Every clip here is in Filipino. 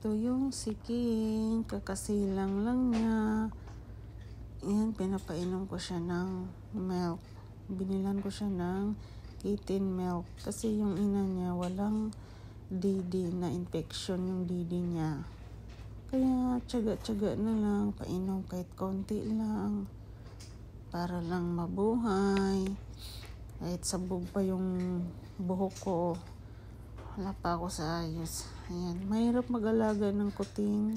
Ito yung si King, kakasilang lang niya. Ayan, pinapainom ko siya ng milk. Binilan ko siya ng 18 milk. Kasi yung ina niya, walang DD na infection yung DD niya. Kaya tiyaga-tiyaga na lang, painom kahit konti lang. Para lang mabuhay. Kahit sabog pa yung buhok ko. Wala pa ako sa ayos. Ayan. Mahirap mag-alaga ng kuting.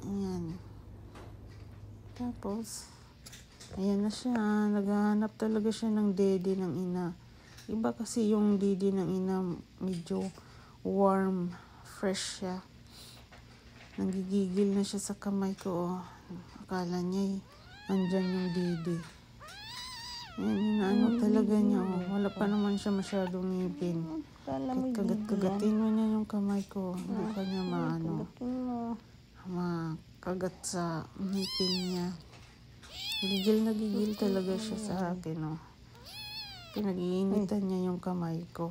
Ayan. Tapos, ayan na siya. Naghahanap talaga siya ng dede ng ina. Iba kasi yung dede ng ina, medyo warm, fresh siya. Nanggigigil na siya sa kamay ko. Akala niya andyan yung dede. Ayan, inaano talaga niya. Wala pa naman siya masyadong ngipin. Kagat-kagatin mo niya yung kamay ko. Hindi pa niya makagat sa ngipin niya. Gigil na gigil talaga siya sa akin. Pinag-iinitan niya yung kamay ko.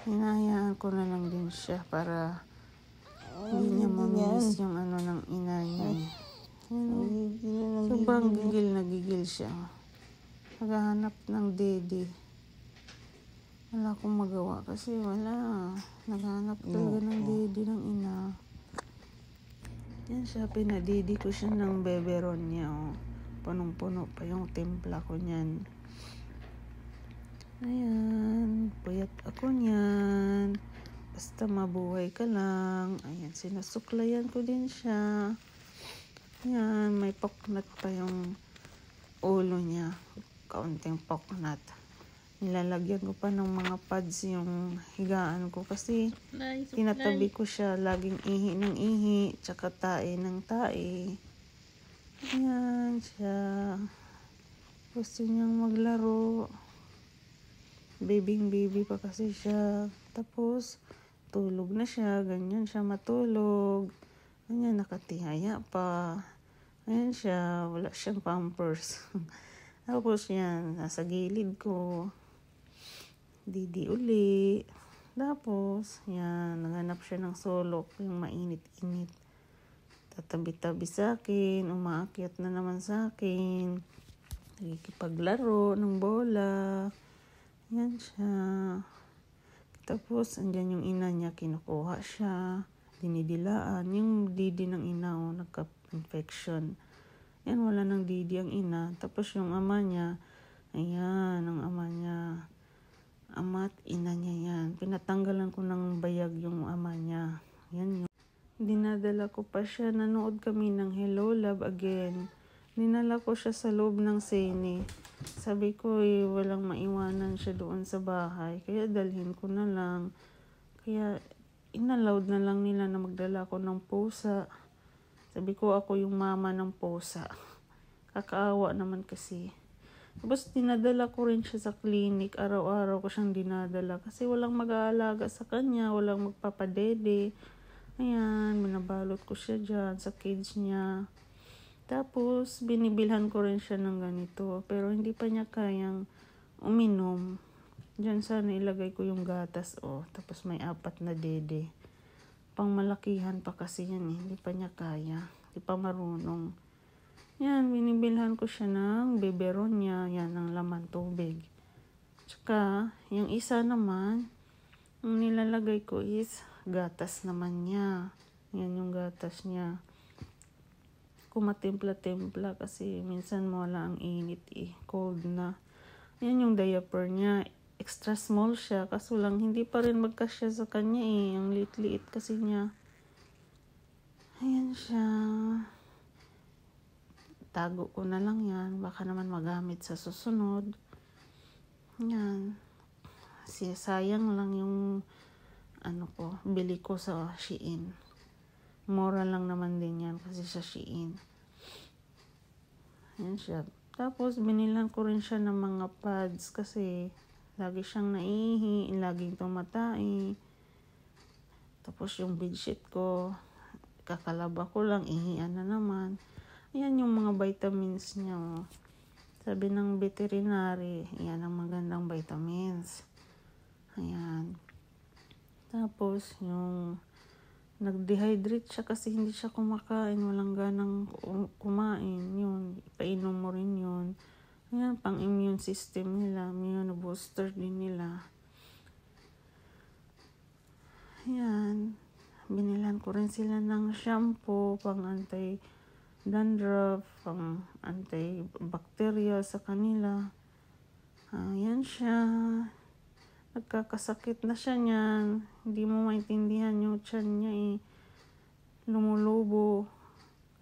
Hinahayaan ko na lang din siya para hindi niya mamiss yung ng ina niya. Sobrang gigil na gigil siya. Naghahanap ng dede. Wala akong magawa kasi wala. Naghahanap talaga ng dede ng ina. Yan siya, pinadede ko siya ng beberon niya. Punong-puno pa yung timpla ko niyan. Ayan, puyat ako niyan. Basta mabuhay ka lang. Ayan, sinusuklayan ko din siya. Ayan, may poknat pa yung ulo niya. Kaunting poknat. Nilalagyan ko pa ng mga pads yung higaan ko kasi tinatabi ko siya laging ihi ng ihi tsaka tae ng tae. Ayan siya. Gusto niyang maglaro. Baby pa kasi siya. Tapos tulog na siya. Ganyan siya matulog. Ayan, nakatihaya pa. Ayan siya. Wala siyang pampers. Tapos yan, nasa gilid ko. Didi uli. Tapos, yan, naghanap siya ng solok, yung mainit-init. Tatabi-tabi sa akin, umaakyat na naman sa akin. Nakikipaglaro ng bola. Yan siya. Tapos, andyan yung ina niya, kinukuha siya. Dinidilaan. Yung didi ng ina, nagka-infection. Yan, wala nang didi ang ina. Tapos yung ama niya, ayan, ang ama niya. Ama at ina niya yan. Pinatanggalan ko ng bayag yung ama niya. Yan yung. Dinadala ko pa siya. Nanood kami ng Hello Love Again. Dinala ko siya sa loob ng sine. Sabi ko walang maiwanan siya doon sa bahay. Kaya dalhin ko na lang. Kaya inallowed na lang nila na magdala ko ng pusa. Sabi ko ako yung mama ng pusa. Kakaawa naman kasi. Tapos dinadala ko rin siya sa clinic. Araw-araw ko siyang dinadala. Kasi walang mag-aalaga sa kanya. Walang magpapadede. Ayan, binabalot ko siya dyan sa cage niya. Tapos binibilhan ko rin siya ng ganito. Pero hindi pa niya kayang uminom. Dyan sana ilagay ko yung gatas. Tapos may 4 na dede. Pangmalakihan pa kasi yan Hindi pa niya kaya. Hindi pa marunong. Yan, binibilhan ko siya ng beberon niya. Yan, ang laman tubig. Tsaka, yung isa naman, yung nilalagay ko is gatas naman niya. Yan yung gatas niya. Kumatimpla-timpla kasi minsan wala ang init Cold na. Yan yung diaper niya. Extra small siya. Kaso lang, hindi pa rin magkasya sa kanya Ang liit-liit kasi niya. Ayan siya. Tago ko na lang yan. Baka naman magamit sa susunod. Yan. Sayang lang yung bili ko sa Shein. Mura lang naman din yan kasi sa Shein. Yan siya. Tapos binilan ko rin siya ng mga pads kasi lagi siyang naihi, laging tumatay. Tapos yung bedsheet ko, kakalaba ko lang, ihian na naman. Ayan yung mga vitamins niya. Sabi ng veterinary, yan ang magandang vitamins. Ayan. Tapos yung nag-dehydrate siya kasi hindi siya kumakain, walang ganang kumain, yun, ipainom mo rin yun. Ayan, pang immune system nila, immune booster din nila. Ayan, binilan ko rin sila ng shampoo, pang anti-dandruff, pang antibacterial sa kanila. Ayan siya. Nagkakasakit na siya niyan. Hindi mo maintindihan yung tiyan niya lumulubo.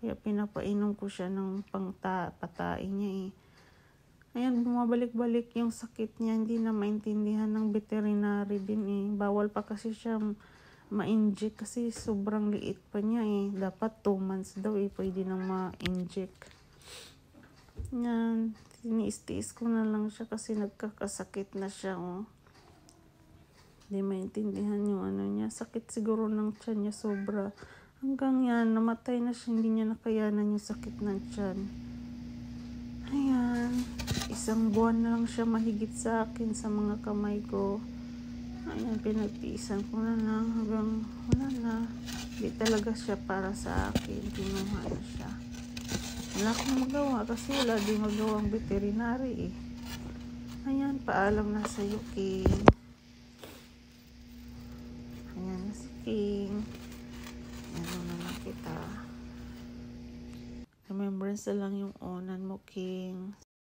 Kaya pinapainom ko siya ng patain niya Ayan, bumabalik-balik yung sakit niya. Hindi na maintindihan ng veterinary din Bawal pa kasi siya ma-inject kasi sobrang liit pa niya Dapat 2 months daw pwede nang ma-inject. Yan, tiniis-tiis ko na lang siya kasi nagkakasakit na siya Hindi maintindihan yung niya. Sakit siguro ng tiyan niya sobra. Hanggang yan, namatay na siya. Hindi niya nakayanan yung sakit ng tiyan. Ayan. 1 buwan na lang siya mahigit sa akin sa mga kamay ko. Ayan, pinagtiisan ko na lang hanggang wala na. Hindi talaga siya para sa akin. Kinuha na siya. Wala akong magawa kasi wala din magawang veterinary Ayan, paalam na sa'yo, King. Ayan na si King. Ano naman kita. Remembrance na lang yung onan mo, King.